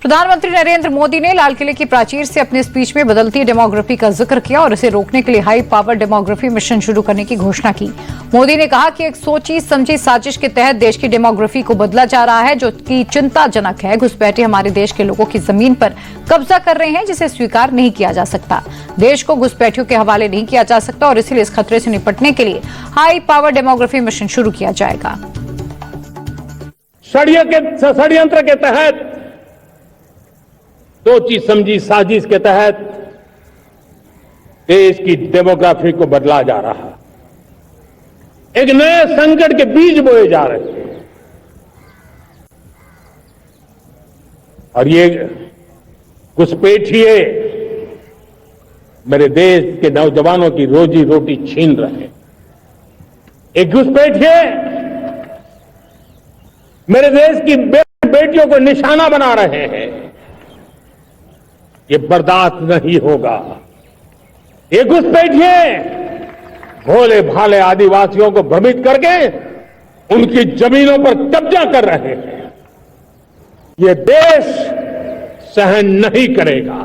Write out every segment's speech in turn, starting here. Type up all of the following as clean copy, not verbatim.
प्रधानमंत्री नरेंद्र मोदी ने लाल किले की प्राचीर से अपने स्पीच में बदलती डेमोग्राफी का जिक्र किया और इसे रोकने के लिए हाई पावर डेमोग्राफी मिशन शुरू करने की घोषणा की। मोदी ने कहा कि एक सोची समझी साजिश के तहत देश की डेमोग्राफी को बदला जा रहा है, जो कि चिंताजनक है। घुसपैठे हमारे देश के लोगों की जमीन पर कब्जा कर रहे हैं, जिसे स्वीकार नहीं किया जा सकता। देश को घुसपैठियों के हवाले नहीं किया जा सकता और इसलिए इस खतरे से निपटने के लिए हाई पावर डेमोग्राफी मिशन शुरू किया जाएगा। षड्यंत्र के तहत, सोची समझी साजिश के तहत देश की डेमोग्राफी को बदला जा रहा है। एक नए संकट के बीज बोए जा रहे हैं और ये घुसपैठिए मेरे देश के नौजवानों की रोजी रोटी छीन रहे हैं। एक घुसपैठिए मेरे देश की बेटियों को निशाना बना रहे हैं। ये बर्दाश्त नहीं होगा। ये घुसपैठिए भोले भाले आदिवासियों को भ्रमित करके उनकी जमीनों पर कब्जा कर रहे हैं। ये देश सहन नहीं करेगा।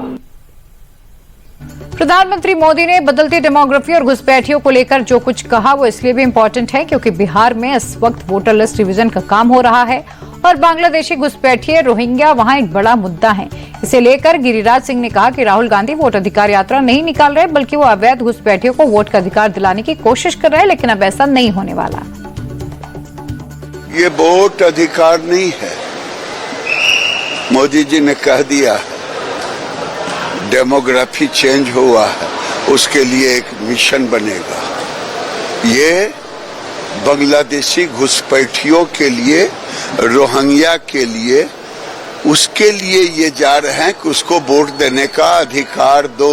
प्रधानमंत्री मोदी ने बदलती डेमोग्राफी और घुसपैठियों को लेकर जो कुछ कहा वो इसलिए भी इम्पोर्टेंट है क्योंकि बिहार में इस वक्त वोटर लिस्ट रिवीजन का काम हो रहा है और बांग्लादेशी घुसपैठिए रोहिंग्या वहां एक बड़ा मुद्दा है। इसे लेकर गिरिराज सिंह ने कहा कि राहुल गांधी वोट अधिकार यात्रा नहीं निकाल रहे, बल्कि वो अवैध घुसपैठियों को वोट का अधिकार दिलाने की कोशिश कर रहे हैं, लेकिन अब ऐसा नहीं होने वाला। ये वोट अधिकार नहीं है। मोदी जी ने कह दिया डेमोग्राफी चेंज हुआ है, उसके लिए एक मिशन बनेगा। ये बांग्लादेशी घुसपैठियों के लिए, रोहिंग्या के लिए, उसके लिए ये जा रहे हैं कि उसको वोट देने का अधिकार दो।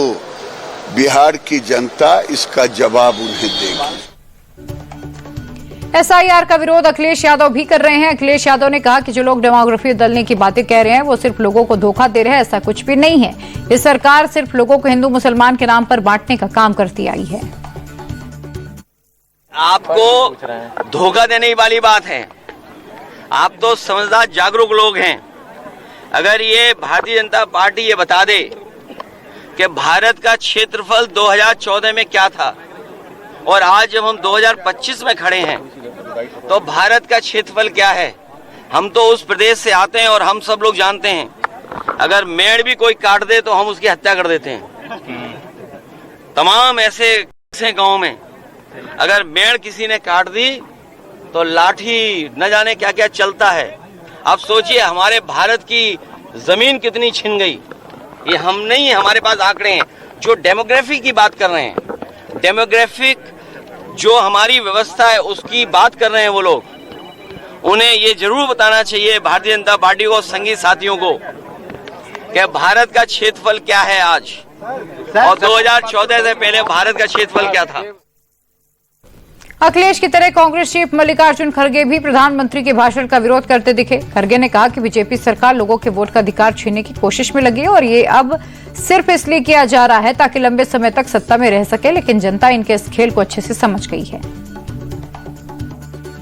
बिहार की जनता इसका जवाब उन्हें देगी। एसआईआर का विरोध अखिलेश यादव भी कर रहे हैं। अखिलेश यादव ने कहा कि जो लोग डेमोग्राफी बदलने की बातें कह रहे हैं वो सिर्फ लोगों को धोखा दे रहे हैं। ऐसा कुछ भी नहीं है। ये सरकार सिर्फ लोगों को हिंदू मुसलमान के नाम पर बांटने का काम करती आई है। आपको धोखा देने वाली बात है। आप तो समझदार जागरूक लोग हैं। अगर ये भारतीय जनता पार्टी ये बता दे कि भारत का क्षेत्रफल 2014 में क्या था और आज जब हम 2025 में खड़े हैं तो भारत का क्षेत्रफल क्या है, हम तो उस प्रदेश से आते हैं और हम सब लोग जानते हैं अगर मेड़ भी कोई काट दे तो हम उसकी हत्या कर देते हैं। तमाम ऐसे गांव में अगर मेड़ किसी ने काट दी तो लाठी न जाने क्या क्या चलता है। आप सोचिए हमारे भारत की जमीन कितनी छिन गई। ये हम नहीं है, हमारे पास आंकड़े हैं। जो डेमोग्राफी की बात कर रहे हैं, डेमोग्राफिक जो हमारी व्यवस्था है उसकी बात कर रहे हैं वो लोग, उन्हें ये जरूर बताना चाहिए भारतीय जनता पार्टी को, संगी साथियों को, कि भारत का क्षेत्रफल क्या है आज और 2014 से पहले भारत का क्षेत्रफल क्या था। अखिलेश की तरह कांग्रेस चीफ मल्लिकार्जुन खड़गे भी प्रधानमंत्री के भाषण का विरोध करते दिखे। खड़गे ने कहा कि बीजेपी सरकार लोगों के वोट का अधिकार छीनने की कोशिश में लगी है और ये अब सिर्फ इसलिए किया जा रहा है ताकि लंबे समय तक सत्ता में रह सके, लेकिन जनता इनके इस खेल को अच्छे से समझ गई है।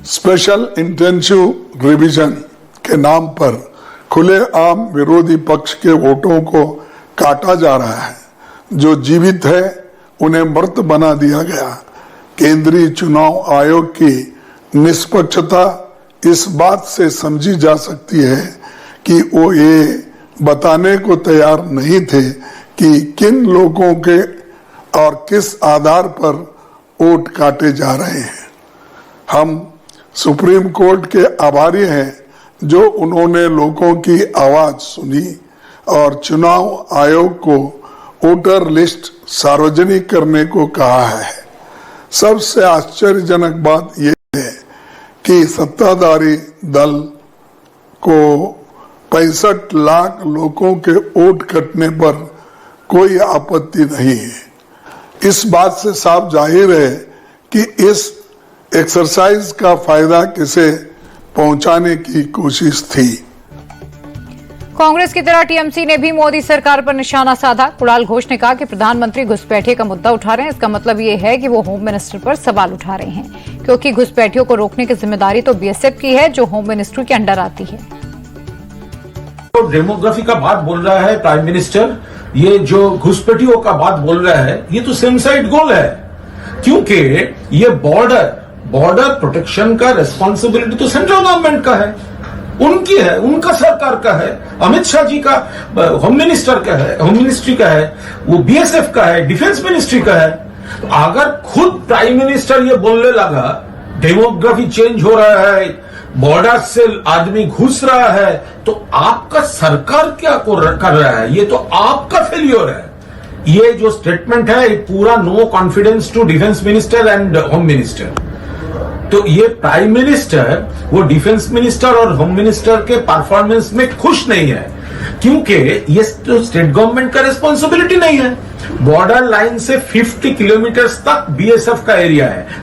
स्पेशल इंटेंसिव रिवीजन के नाम पर खुलेआम विरोधी पक्ष के वोटों को काटा जा रहा है। जो जीवित है उन्हें मृत बना दिया गया। केंद्रीय चुनाव आयोग की निष्पक्षता इस बात से समझी जा सकती है कि वो ये बताने को तैयार नहीं थे कि किन लोगों के और किस आधार पर वोट काटे जा रहे हैं। हम सुप्रीम कोर्ट के आभारी हैं जो उन्होंने लोगों की आवाज सुनी और चुनाव आयोग को वोटर लिस्ट सार्वजनिक करने को कहा है। सबसे आश्चर्यजनक बात यह है कि सत्ताधारी दल को 65 लाख लोगों के वोट कटने पर कोई आपत्ति नहीं है। इस बात से साफ जाहिर है कि इस एक्सरसाइज का फायदा किसे पहुंचाने की कोशिश थी। कांग्रेस की तरह टीएमसी ने भी मोदी सरकार पर निशाना साधा। कुणाल घोष ने कहा कि प्रधानमंत्री घुसपैठिए का मुद्दा उठा रहे हैं। इसका मतलब ये है कि वो होम मिनिस्टर पर सवाल उठा रहे हैं, क्योंकि घुसपैठियों को रोकने की जिम्मेदारी तो बीएसएफ की है, जो होम मिनिस्ट्री के अंडर आती है। जो डेमोग्राफी का बात बोल रहा है प्राइम मिनिस्टर, ये जो घुसपैठियों का बात बोल रहा है, ये तो सेम साइड गोल है, क्योंकि ये बॉर्डर प्रोटेक्शन का रेस्पॉन्सिबिलिटी तो सेंट्रल गवर्नमेंट का है, उनकी है, उनका सरकार का है, अमित शाह जी का होम मिनिस्टर का है, होम मिनिस्ट्री का है, वो बीएसएफ का है, डिफेंस मिनिस्ट्री का है। तो अगर खुद प्राइम मिनिस्टर ये बोलने लगा डेमोग्राफी चेंज हो रहा है, बॉर्डर से आदमी घुस रहा है, तो आपका सरकार क्या कर रहा है? ये तो आपका फेलियर है। ये जो स्टेटमेंट है ये पूरा no confidence to defence minister and home minister. तो ये प्राइम मिनिस्टर वो डिफेंस मिनिस्टर और होम मिनिस्टर के परफॉर्मेंस में खुश नहीं है, क्योंकि ये तो स्टेट गवर्नमेंट का रिस्पॉन्सिबिलिटी नहीं है। बॉर्डर लाइन से 50 किलोमीटर तक बीएसएफ का एरिया है।